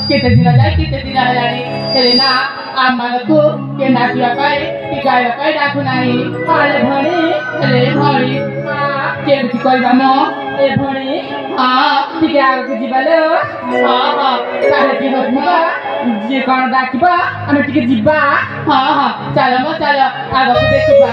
केते दिन जाए केते दिन हेलानी हेले ना आमाको के नाचिया पाए कि गाया पाए डाकु नाही आले भने हेले भणी केमति करिबा म ए भणी टिके आगो जिबालो ताले के होतमा जे कोन डाकिबा अनि टिके जिबा चल म चल आगो देखिबा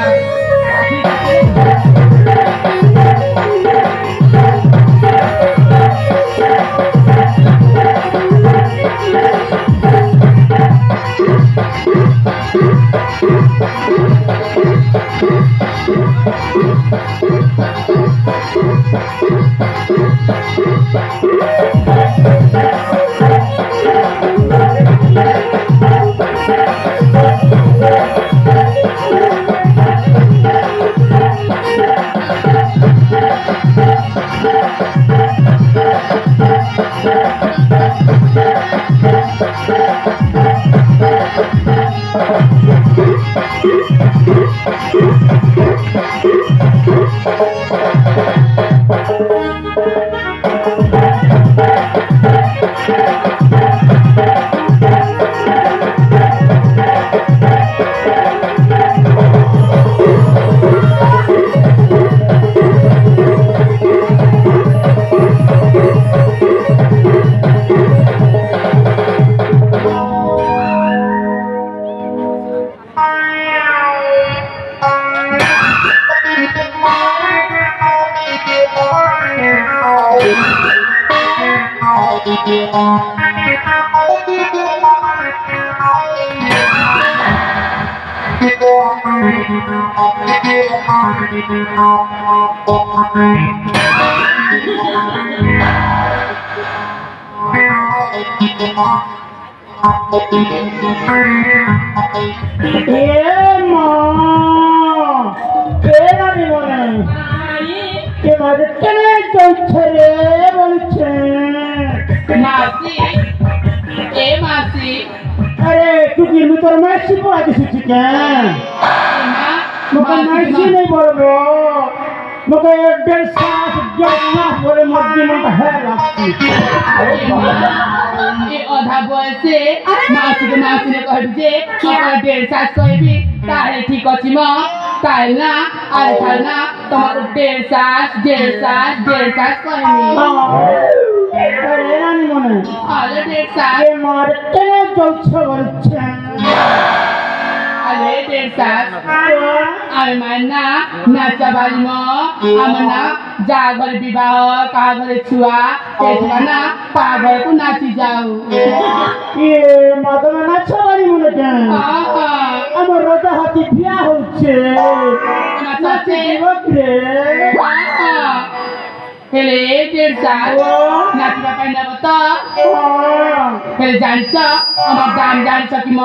ठीक अछि म कालना आले खालना तमरो 1.5 कहनी अरे नानी मने आले 1.5 ए मार केने जौछ बरछ आले 1.5 आले माना नाचा बाली म आमना जागर विवाह कागर छुआ तेजना पागल को नाची जाऊ ए मदन नाचा बाली मने के আমার রাজা হাতি বিয়া হচ্ছে নাচে বকরে হেলে দেড়সা নাচবা পাইনা বতা হেলে জানছ আমার দাম জানছ কি ম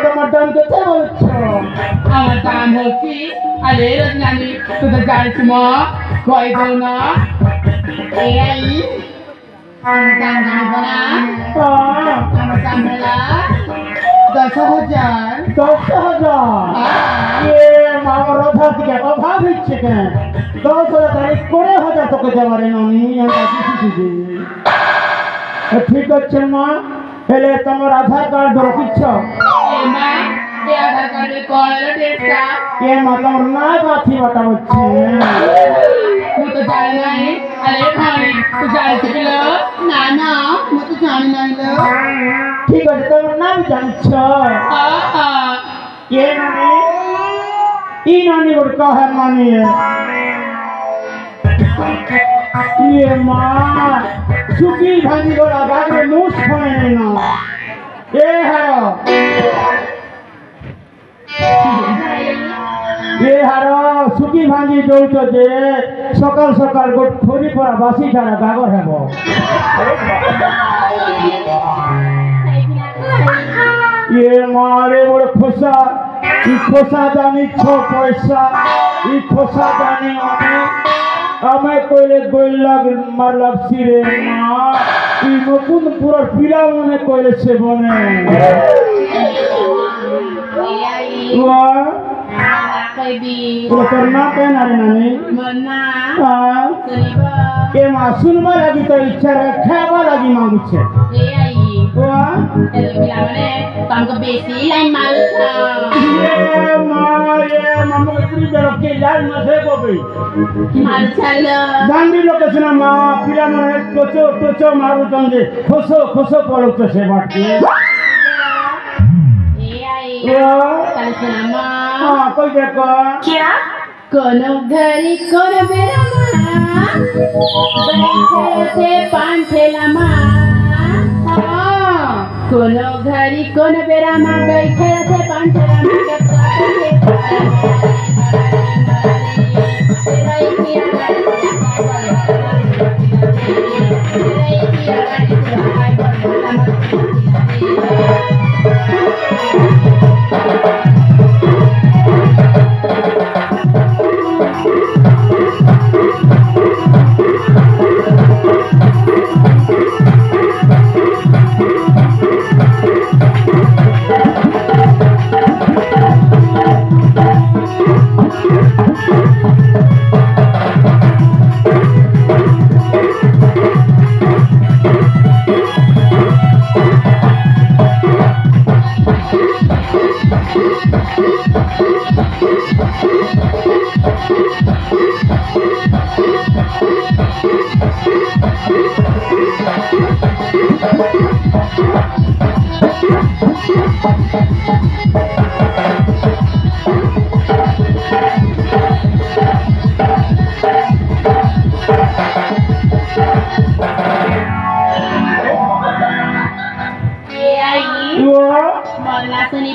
তোমার দাম কত বলছ আমার দাম হচ্ছে আরে রজনানি তুই তো জানছ ম কই দাও না এই আমার দাম জানব না আমার দাম হলা 10,000 ये मामा रथा के अभाव इच्छे के 10,000 तारीख करे हजार तो के जमारे नानी एंता किसी ठीक अच्छे मां हेले तमर आधार कार्ड रखिछ ए मां ए आधार कार्ड कोन डेटा ये मतलब ना बाथी बतावछे मु तो जाने नहीं अरे भाई तू जाने छिलो ना ना मु तो जाने नहीं लो ठीक है तमर नाम जानछ ये नानी ई नानी बड़का है नानी है ये मां सुखी भाजी गोरा बागे मुस खाने ना ये हरो ये हरो सुखी भाजी दौच जे सकाल सकाल गोट खोरी पड़ा बासी छाड़ा गागर हेबो ये मारे बड़ खोसा ई खोसा दानी 6 पैसा ई खोसा दानी हमें कोइले गोइल लग मार लग सिरे मां ई नकुन पूरा पीला मने कोइले से बने वाह कहबी तोर नाम क्या ना रे नानी मन्ना हाँ सुनिबा के माँ सुनवा लगी तो इच्छा रखावा लगी मांगू छे ए आई वाह एलो बिला मने तुमको बेसी लाइन मारू छ ये माँ पूरी बेरो के लाल मसे को भी मारू छल गांधी लोकेशन माँ पिला मने टोचो मारू तंगे खोसो पड़ो तो से बात के ए आई वाह कल सुनमा हाँ कोई देखो क्या कोनो घरी कोनो बेरा बैठे थे पांचेला माँ कोनो घरी कोनो बेरा माँ बैठे थे पांचेला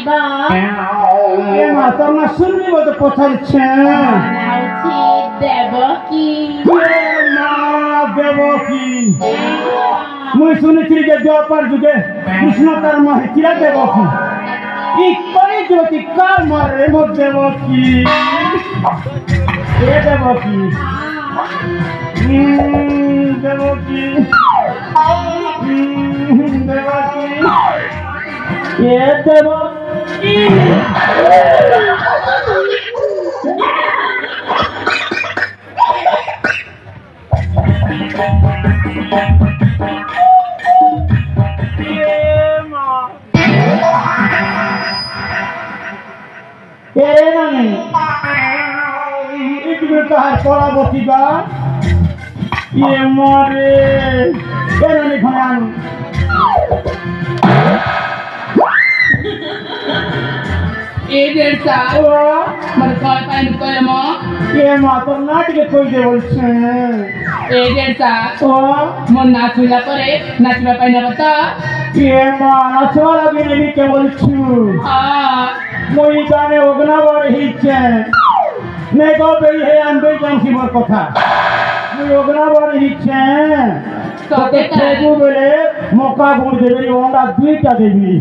ये माता ना सुननी वो तो पत्थर छे देवकी मुझे सुनी थी कि द्वापर जुगे कृष्ण कर्म है किरा देवकी ये कोई ज्योति कार मार रहे मो देवकी ये देवकी देवकी देवकी ये देवकी ये ना नहीं एक मिनट का थोड़ा बहुत ही ये मारे ये नहीं खाना ए डेढ़ साल मन कॉल पाइन कर म ये माता नाटक कोई दे बोलछे ए डेढ़ साल मन नाचुला परे नाचुला पाइन बता ये मां नाचवाला भी नहीं के बोलछु हां मोई गाने ओगना बर हिचे ने गो बे हे अनबे जानसी मोर कथा मोई ओगना बर हिचे तो तेगु बेले मौका गुण देबे ओंडा दुईटा देबी ए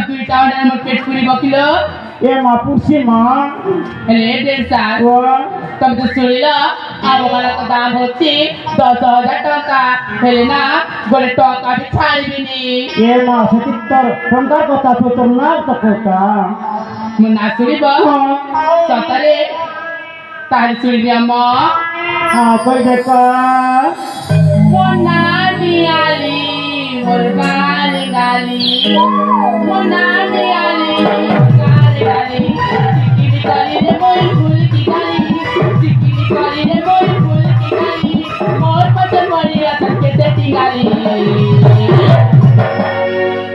दुईटा ओंडा म पेट पुरी बकिलो ए मां पुरसी मां हेले डेढ़ साल तुम तो सुनिला अब मला तो दाम होची 10,000 टका हेले ना गोले टका भी छाड़बिनी ए मां सतित्तर टंका कथा तो ना तकोता मुन्ना सुनिब सतरे तारी सुनिया म हां कोई देखा मुन्ना मियाली मोर गाली गाली मुन्ना मियाली गाली गाली चिकी गाली रे मोर फूल की गाली चिकी गाली रे मोर फूल की गाली मोर पचन मरी रतन के देती गाली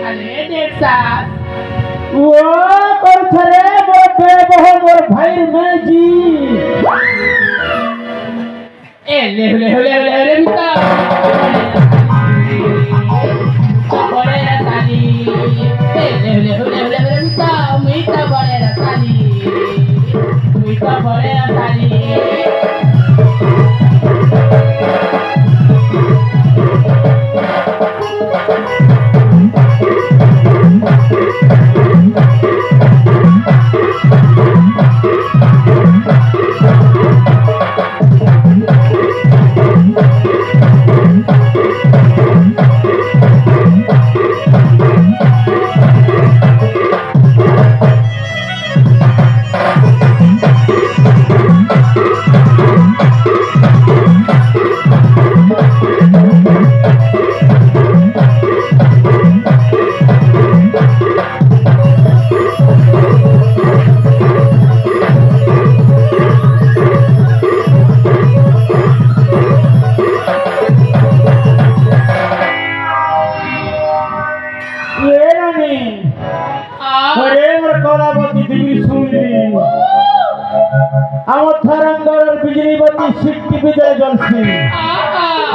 अरे देख सास वो पर थरे मोटे मोर भाई में जी ए ले मिता बड़े रसाली ए ले मिता मिता बड़े रसाली मिता बड़े रसाली কলাবতী দেবী শুনলি আমার ধরমগড়ের বিজলি বাতি সিদ্ধি ভিতরে জ্বলছি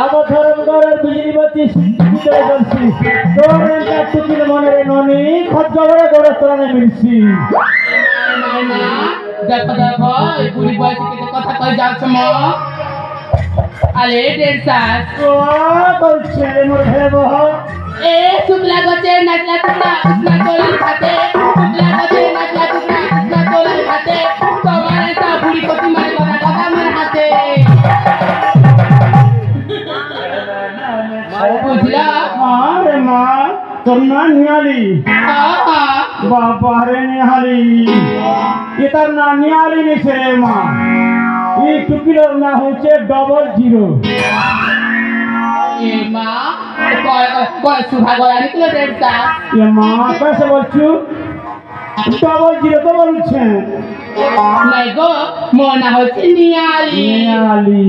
আমার ধরমগড়ের বিজলি বাতি সিদ্ধি ভিতরে জ্বলছি তোর একটা টুকির মনের ননি খজ্জবরে গড়ে তোরানে মিলছি দেখো দেখো এই বুড়ি বয়সে কেটে কথা কই যাচ্ছ মা আরে ডেন্সাস করছে মোর ভেব এ শুক্লা গছে নাচলা তোমরা উসনা তোলার খাতে শুক্লা গছে নাচলা তোমরা উসনা তোলার খাতে তোমার তা বুড়ি কতি মারে কথা কথা আমার হাতে বুঝলা আরে মা তোর না নিয়ালি বাবা রে নিহালি এটার না নিয়ালি নিছে রে মা এই টুকিলোর না হচ্ছে 00 এ মা কয় সুভা গয়ানি তুলো ডেন্সাস ये माँ कैसे बोलछू 00 तो बोलछे নাই গো মনা হচ্ছে নিয়ালি नियाली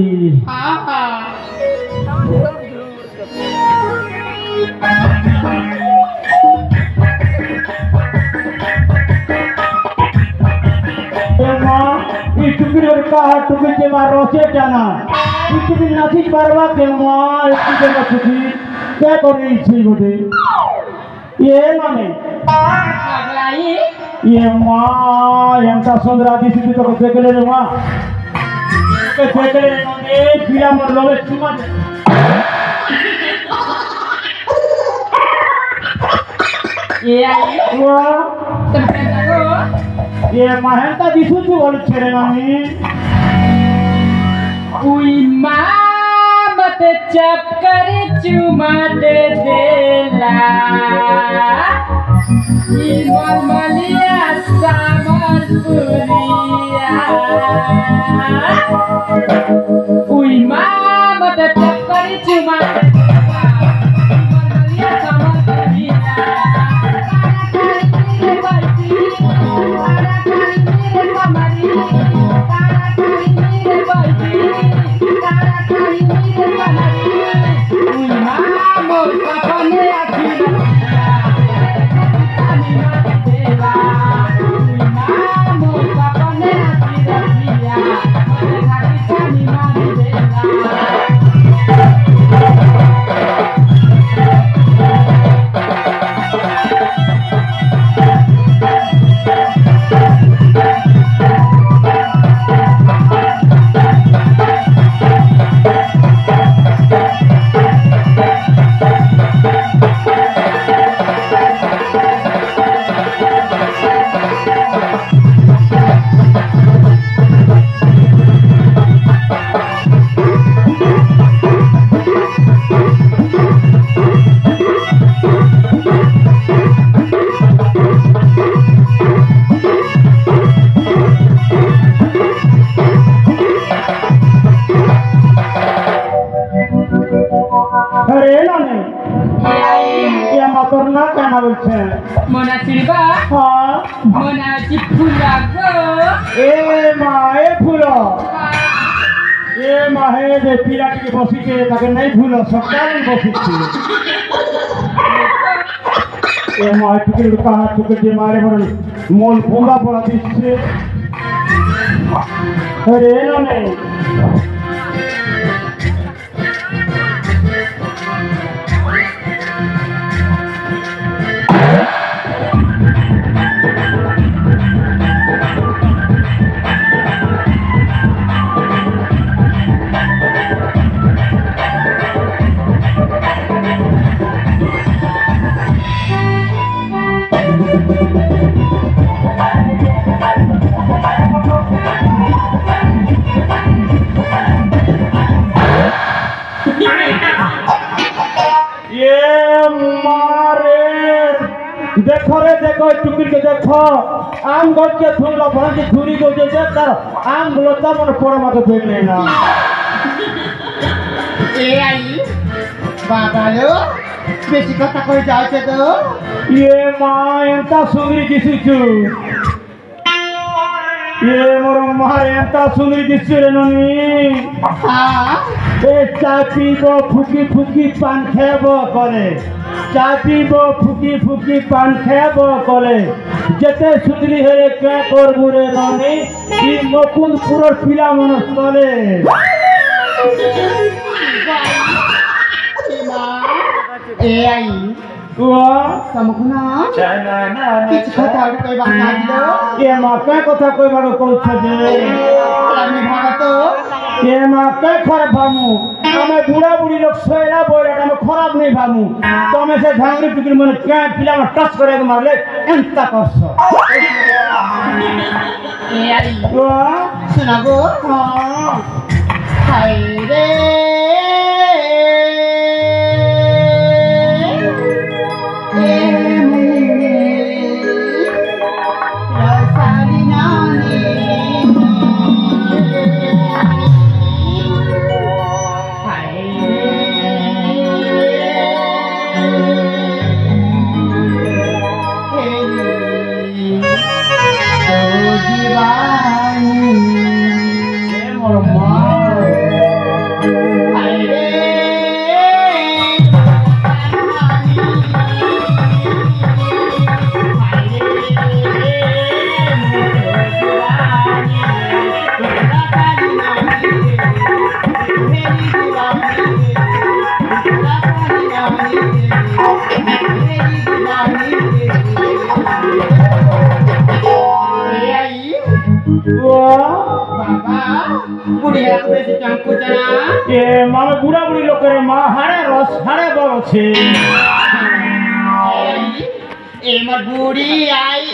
ए माँ ये टुकिलोर का टुकिल के मार रोचे जाना ये टुकिल नाची परवा के माँ एक टुकिल का टुकिल क्या कर रही थी बोले ये माने আগলাই ये माँ यंता सुंदर आदि सिद्धि तो देखले रे माँ के देखले रे नोने पीला मर लोगे चुमा এ আই वाह তুমি দেখো ये महंता दिसु तू बोल छेरे नानी उई माँ मत चप कर चुमा दे देला ई मलमलिया सामर पुरिया उई माँ मत चप कर चुमा दे देला ई मलमलिया सामर पुरिया अरे नानी ये मातर ना कहना बोलछे मोना सिरबा हाँ मोना चिपुला गो ए माँ ए फूलो ए माँ है जे पीला के बसी के ताके नहीं फूलो सबका नहीं बसी थी ए माँ टुकड़े का हाथ टुकड़े जे मारे बरन मोल पूरा पड़ा दिसছে अरे नानी देखो रे देखो टुकिल के देखो आम गज के थूल भर के धुरी को जे देख आम लता मन पड़ मत देख लेना ए आई बाबा लो बेसी कथा कहि जाते तो ये मां एंता सुंदरी दिसु ये मोर मां एंता सुंदरी दिसु रे ननी हां ए चापी को फुकी फुकी पान खेबो करे চা পিব ফুকি ফুকি পান খাব কলে যেতে সুতলি হয়ে কে করবু রে ননি কি মুকুন্দপুরের পিলা মনস তলে এ আই তমকুনা কিছু কথা কইবা কাজিল কে মা কে কথা কইবার কইছ যে আমি ভাগত কে মা কে খারাপ ভামু আমি বুড়া বুড়ি লোক সয়লা বইরা আমি খারাপ নেই ভামু তুমি সে ঝাংরি পিকরি মনে কে পিলা আমার টাচ করে মারলে এন্তা করছ এ আই শোনাবো হাই রে মানে বুড়া বুড়ি লোকের মা হাড়ে রস হাড়ে বলছে এমর বুড়ি আই